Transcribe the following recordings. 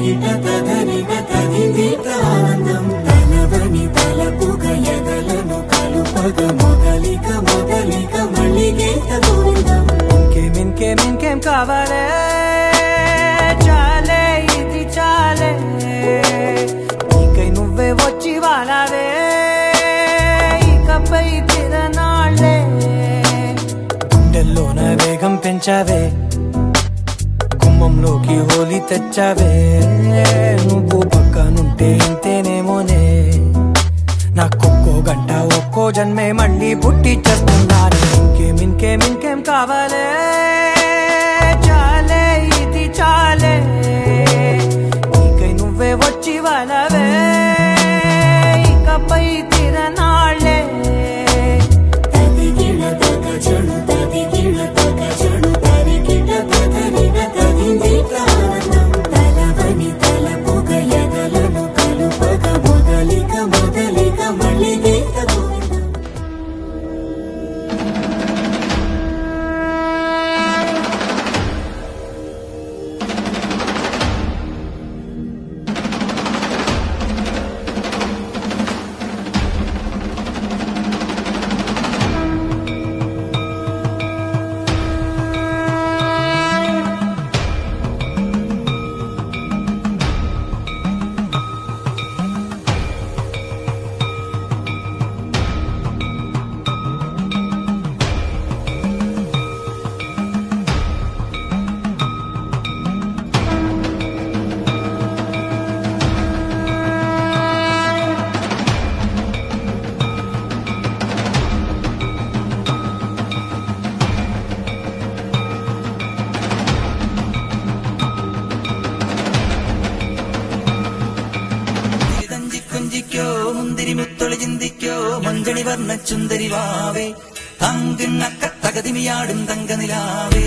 తరిగిట తదనిట తదిదిట ఆనందం తలవని తలపుగ ఎదలను కలుపగ మొదలిక మొదలిక మళ్ళీ గీత గోవిందం ఇంకేం కావాలే చాలే ఇది చాలే నీకై నువ్వే వచ్చి వాలావే ఇకపై తిరనాళ్ళే గుండెల్లోన వేగం పెంచావే గుమ్మంలోకి హోలీ తెచ్చావే నువ్వు పక్కనుంటే ఇంతేనేమోనే నాకొక్కో గంట ఒక్కో జన్మే మళ్ళీ పుట్టి చేస్తున్నాను ఇంకేం కావాలే చాలే ఇది చాలే నీకై నువ్వే వచ్చి వాలవే ఇకపై తిరనాళ్ళే తదిగిణ తగ చెడు తదిగిణ తగ చెడు తరిగిట తదనిట తదిదిట ఆనందం తలవని తలపుగ ఎదలను కలుపగ మొదలిక మొదలిక మళ్ళీ గీత గోవిందం മുന്തിരി മുത്തൊളി ചിന്തിക്കോ മഞ്ചണി വർണ്ണ ചുന്ദരി വാവേ തങ്കിണ്ണക്ക തകതിമിയാടും തങ്കനിലാവേ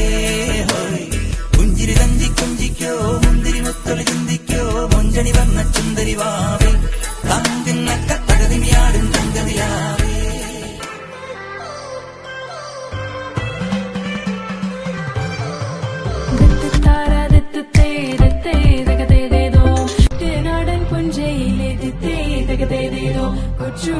കുഞ്ചിരി തഞ്ചി കുഞ്ചിക്കോ മുന്തിരി മുത്തൊളി ചിന്തിക്കോ മഞ്ചണി വർണ്ണ ചുന്ദരി വാവേ തങ്കിണ്ണക്ക തകതിമിയാടും തങ്കനിലാവേ കൊച്ചു